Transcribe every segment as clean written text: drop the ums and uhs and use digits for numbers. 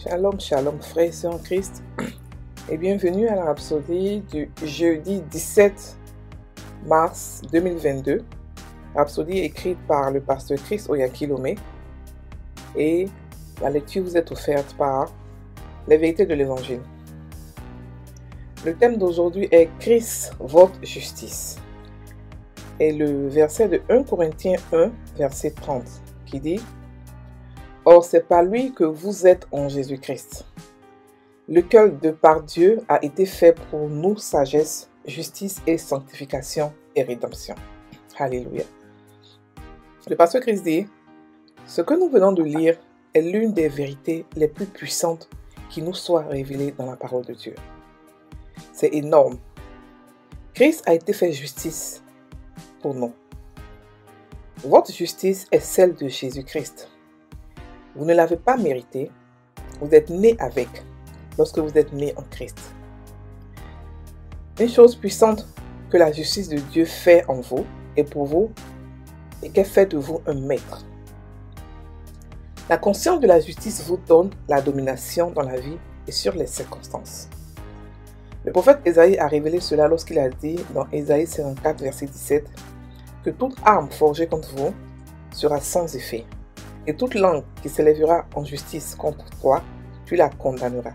Shalom, shalom, frères et sœurs en Christ, et bienvenue à la Rhapsodie du jeudi 17 mars 2022. Rhapsodie écrite par le pasteur Chris Oyakilome, et la lecture vous est offerte par les vérités de l'Évangile. Le thème d'aujourd'hui est Christ, votre justice. Et le verset de 1 Corinthiens 1, verset 30, qui dit: Or, c'est par lui que vous êtes en Jésus-Christ, lequel de par Dieu a été fait pour nous sagesse, justice et sanctification et rédemption. Alléluia. Le pasteur Christ dit: ce que nous venons de lire est l'une des vérités les plus puissantes qui nous soit révélée dans la parole de Dieu. C'est énorme. Christ a été fait justice pour nous. Votre justice est celle de Jésus-Christ. Vous ne l'avez pas mérité, vous êtes né avec, lorsque vous êtes né en Christ. Une chose puissante que la justice de Dieu fait en vous et pour vous, et qu'elle fait de vous un maître. La conscience de la justice vous donne la domination dans la vie et sur les circonstances. Le prophète Ésaïe a révélé cela lorsqu'il a dit dans Ésaïe 54, verset 17, que toute arme forgée contre vous sera sans effet. Et toute langue qui s'élèvera en justice contre toi, tu la condamneras.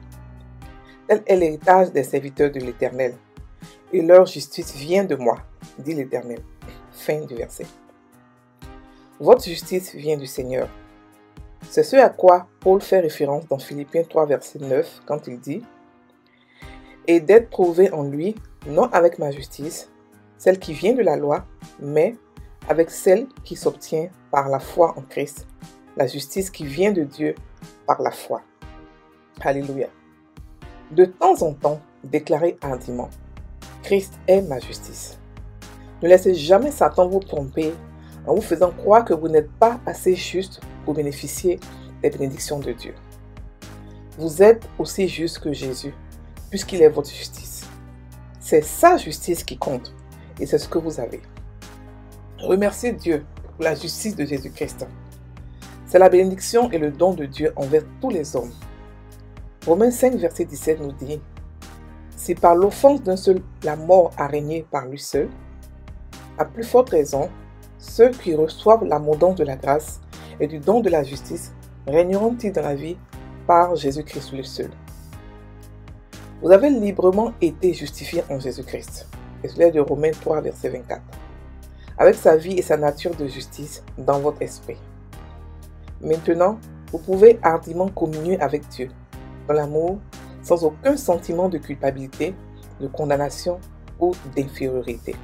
Tel est l'héritage des serviteurs de l'Éternel, et leur justice vient de moi, dit l'Éternel. Fin du verset. Votre justice vient du Seigneur. C'est ce à quoi Paul fait référence dans Philippiens 3, verset 9, quand il dit: Et d'être prouvé en lui, non avec ma justice, celle qui vient de la loi, mais avec celle qui s'obtient par la foi en Christ, la justice qui vient de Dieu par la foi. Alléluia. De temps en temps, déclarez hardiment: Christ est ma justice. Ne laissez jamais Satan vous tromper en vous faisant croire que vous n'êtes pas assez juste pour bénéficier des bénédictions de Dieu. Vous êtes aussi juste que Jésus, puisqu'il est votre justice. C'est sa justice qui compte, et c'est ce que vous avez. Remerciez Dieu pour la justice de Jésus-Christ. C'est la bénédiction et le don de Dieu envers tous les hommes. Romains 5, verset 17 nous dit: Si par l'offense d'un seul la mort a régné par lui seul, à plus forte raison, ceux qui reçoivent l'abondance de la grâce et du don de la justice régneront-ils dans la vie par Jésus-Christ lui seul. Vous avez librement été justifiés en Jésus-Christ. Et cela est de Romains 3, verset 24. Avec sa vie et sa nature de justice dans votre esprit. Maintenant, vous pouvez hardiment communier avec Dieu, dans l'amour, sans aucun sentiment de culpabilité, de condamnation ou d'infériorité.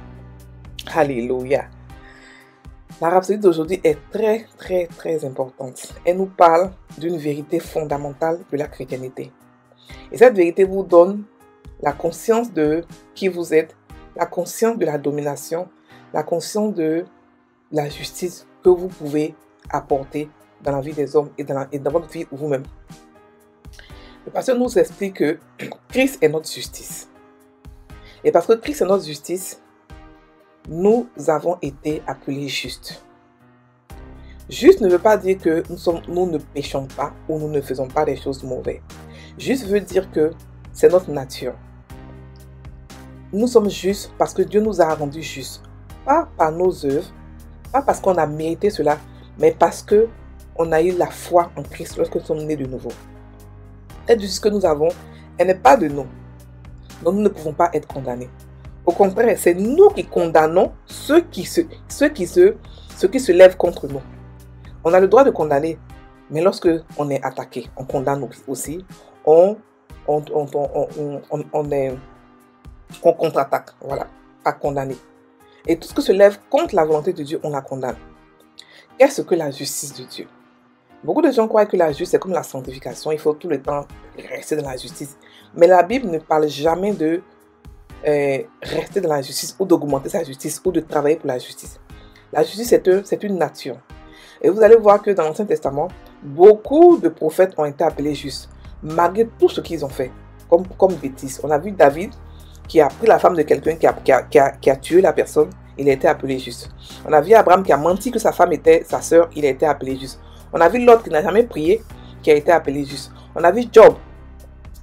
Alléluia. La rhapsodie d'aujourd'hui est très importante. Elle nous parle d'une vérité fondamentale de la chrétienté. Et cette vérité vous donne la conscience de qui vous êtes, la conscience de la domination, la conscience de la justice que vous pouvez apporter dans la vie des hommes et dans votre vie vous-même. Le pasteur nous explique que Christ est notre justice. Et parce que Christ est notre justice, nous avons été appelés justes. Juste ne veut pas dire que nous ne péchons pas ou nous ne faisons pas des choses mauvaises. Juste veut dire que c'est notre nature. Nous sommes justes parce que Dieu nous a rendus justes. Pas par nos œuvres, pas parce qu'on a mérité cela, mais parce que on a eu la foi en Christ lorsque nous sommes nés de nouveau. Cette justice que nous avons, elle n'est pas de nous. Donc nous ne pouvons pas être condamnés. Au contraire, c'est nous qui condamnons ceux qui se lèvent contre nous. On a le droit de condamner, mais lorsque on est attaqué, on condamne aussi. On contre-attaque, voilà, pas condamner. Et tout ce qui se lève contre la volonté de Dieu, on la condamne. Qu'est-ce que la justice de Dieu? Beaucoup de gens croient que la justice, c'est comme la sanctification. Il faut tout le temps rester dans la justice. Mais la Bible ne parle jamais de rester dans la justice ou d'augmenter sa justice ou de travailler pour la justice. La justice, c'est une nature. Et vous allez voir que dans l'Ancien Testament, beaucoup de prophètes ont été appelés justes, malgré tout ce qu'ils ont fait, comme bêtise. On a vu David qui a pris la femme de quelqu'un qui a tué la personne, il a été appelé juste. On a vu Abraham qui a menti que sa femme était sa sœur, il a été appelé juste. On a vu l'autre qui n'a jamais prié, qui a été appelé juste. On a vu Job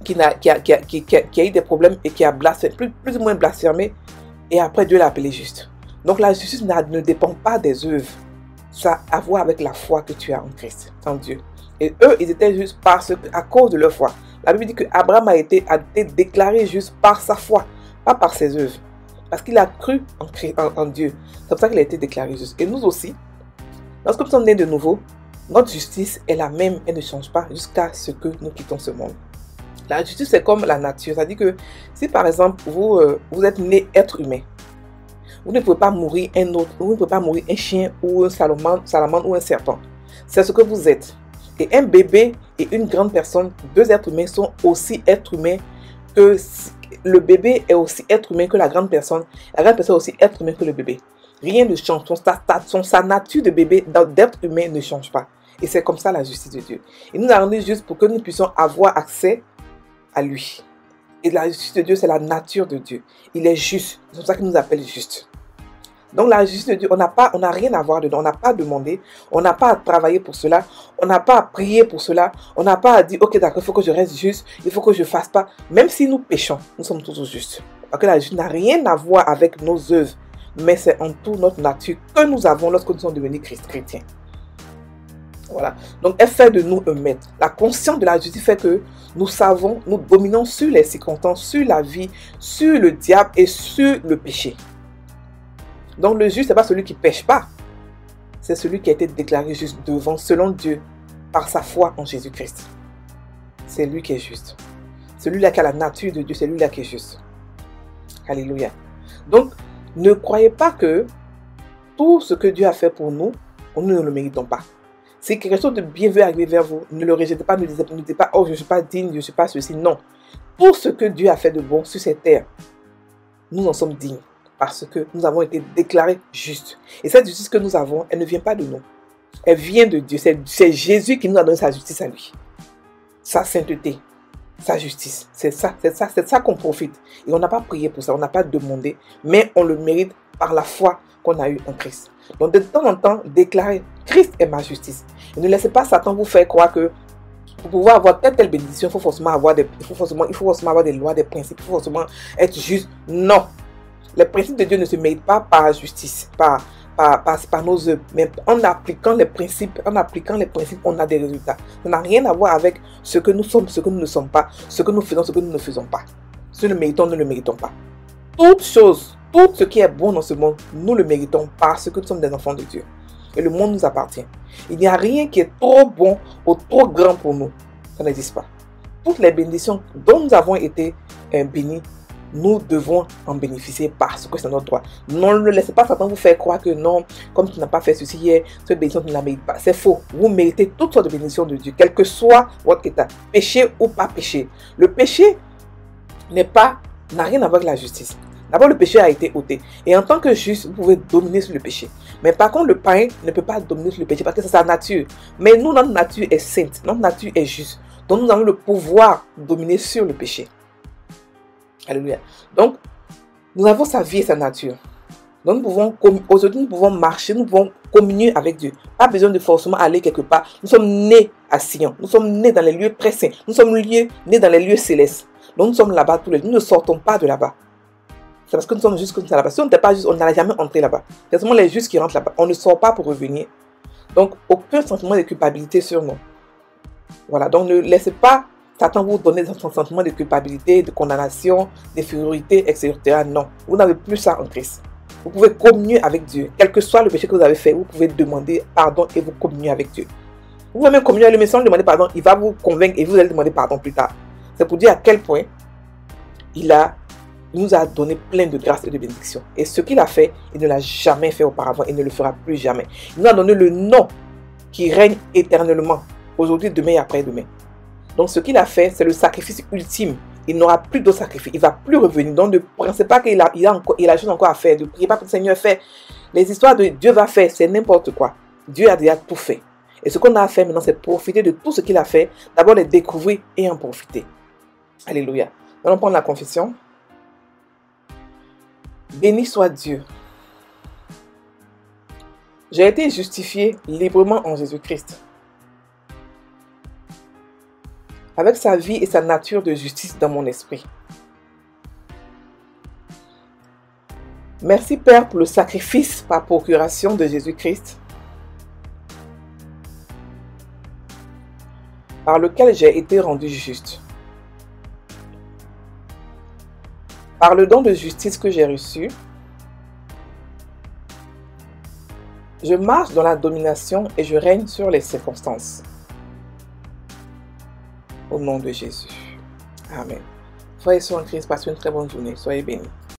qui a eu des problèmes et qui a blasphémé, plus ou moins blasphémé, et après Dieu l'a appelé juste. Donc la justice ne dépend pas des œuvres. Ça a à voir avec la foi que tu as en Christ, en Dieu. Et eux, ils étaient justes à cause de leur foi. La Bible dit qu'Abraham a été déclaré juste par sa foi, pas par ses œuvres. Parce qu'il a cru en Dieu. C'est pour ça qu'il a été déclaré juste. Et nous aussi, lorsque nous sommes nés de nouveau, notre justice est la même, elle ne change pas jusqu'à ce que nous quittons ce monde. La justice, c'est comme la nature. C'est-à-dire que si par exemple, vous êtes né être humain, vous ne pouvez pas mourir vous ne pouvez pas mourir un chien ou un salamandre ou un serpent. C'est ce que vous êtes. Et un bébé et une grande personne, deux êtres humains sont aussi êtres humains que le bébé est aussi être humain que la grande personne. La grande personne est aussi être humain que le bébé. Rien ne change. Sa nature de bébé, d'être humain ne change pas. Et c'est comme ça la justice de Dieu. Il nous a rendu juste pour que nous puissions avoir accès à lui. Et la justice de Dieu, c'est la nature de Dieu. Il est juste. C'est pour ça qu'il nous appelle juste. Donc la justice de Dieu, on n'a rien à voir dedans. On n'a pas demandé. On n'a pas à travailler pour cela. On n'a pas à prier pour cela. On n'a pas à dire, ok, d'accord, il faut que je reste juste. Il faut que je fasse pas. Même si nous péchons, nous sommes toujours justes. Parce que la justice n'a rien à voir avec nos œuvres. Mais c'est en tout notre nature que nous avons lorsque nous sommes devenus chrétiens. Voilà. Donc, elle fait de nous un maître. La conscience de la justice fait que nous savons, nous dominons sur les circonstances, sur la vie, sur le diable et sur le péché. Donc, le juste, ce n'est pas celui qui ne pêche pas. C'est celui qui a été déclaré juste devant, selon Dieu, par sa foi en Jésus-Christ. C'est lui qui est juste. Celui-là qui a la nature de Dieu, c'est lui-là qui est juste. Alléluia. Donc, ne croyez pas que tout ce que Dieu a fait pour nous, nous ne le méritons pas. Si quelque chose de bien veut arriver vers vous, ne le rejetez pas, ne dites pas, oh, je ne suis pas digne, je ne suis pas ceci. Non. Tout ce que Dieu a fait de bon sur cette terre, nous en sommes dignes. Parce que nous avons été déclarés justes. Et cette justice que nous avons, elle ne vient pas de nous. Elle vient de Dieu. C'est Jésus qui nous a donné sa justice à lui. Sa sainteté, sa justice. C'est ça qu'on profite. Et on n'a pas prié pour ça, on n'a pas demandé, mais on le mérite par la foi qu'on a eue en Christ. Donc de temps en temps, déclarer Christ est ma justice. Et ne laissez pas Satan vous faire croire que pour pouvoir avoir telle bénédiction, il faut forcément avoir des lois, des principes, il faut forcément être juste. Non. Les principes de Dieu ne se méritent pas par la justice, par nos œuvres. Mais en appliquant les principes, on a des résultats. Ça n'a rien à voir avec ce que nous sommes, ce que nous ne sommes pas, ce que nous faisons, ce que nous ne faisons pas. Ce que nous méritons, nous ne le méritons pas. Toute chose, tout ce qui est bon dans ce monde, nous le méritons parce que nous sommes des enfants de Dieu. Et le monde nous appartient. Il n'y a rien qui est trop bon ou trop grand pour nous. Ça n'existe pas. Toutes les bénédictions dont nous avons été bénis, nous devons en bénéficier parce que c'est notre droit. Non, ne laissez pas Satan vous faire croire que non, comme tu n'as pas fait ceci hier, cette bénédiction tu ne la mérites pas. C'est faux. Vous méritez toutes sortes de bénédictions de Dieu, quel que soit votre état, péché ou pas péché. Le péché n'a rien à voir avec la justice. D'abord, le péché a été ôté. Et en tant que juste, vous pouvez dominer sur le péché. Mais par contre, le païen ne peut pas dominer sur le péché parce que c'est sa nature. Mais nous, notre nature est sainte, notre nature est juste. Donc, nous avons le pouvoir de dominer sur le péché. Alléluia. Donc, nous avons sa vie et sa nature. Donc, aujourd'hui, nous pouvons marcher, nous pouvons communier avec Dieu. Pas besoin de forcément aller quelque part. Nous sommes nés à Sion. Nous sommes nés dans les lieux très saints. Nous sommes nés dans les lieux célestes. Donc, nous sommes là-bas tous les jours. Nous ne sortons pas de là-bas. C'est parce que nous sommes justes comme ça là-bas. Si on n'était pas juste, on n'allait jamais entrer là-bas. C'est seulement les justes qui rentrent là-bas. On ne sort pas pour revenir. Donc, aucun sentiment de culpabilité sur nous. Voilà. Donc, ne laissez pas Satan vous donner un sentiment de culpabilité, de condamnation, d'infériorité, etc. Non. Vous n'avez plus ça en Christ. Vous pouvez communier avec Dieu. Quel que soit le péché que vous avez fait, vous pouvez demander pardon et vous communier avec Dieu. Vous pouvez même communier avec lui, mais sans lui demander pardon, il va vous convaincre et vous allez demander pardon plus tard. C'est pour dire à quel point il nous a donné plein de grâce et de bénédictions. Et ce qu'il a fait, il ne l'a jamais fait auparavant. Il ne le fera plus jamais. Il nous a donné le nom qui règne éternellement. Aujourd'hui, demain et après-demain. Donc ce qu'il a fait, c'est le sacrifice ultime. Il n'aura plus d'autres sacrifices. Il ne va plus revenir. Donc ne pensez pas qu'il a des choses encore à faire. Ne priez pas que le Seigneur fait. Les histoires de Dieu va faire, c'est n'importe quoi. Dieu a déjà tout fait. Et ce qu'on a à faire maintenant, c'est profiter de tout ce qu'il a fait. D'abord les découvrir et en profiter. Alléluia. Allons prendre la confession. Béni soit Dieu. J'ai été justifié librement en Jésus-Christ. avec sa vie et sa nature de justice dans mon esprit. Merci Père pour le sacrifice par procuration de Jésus-Christ, par lequel j'ai été rendu juste. Par le don de justice que j'ai reçu, je marche dans la domination et je règne sur les circonstances. Au nom de Jésus. Amen. Frères et sœurs en Christ, passez une très bonne journée. Soyez bénis.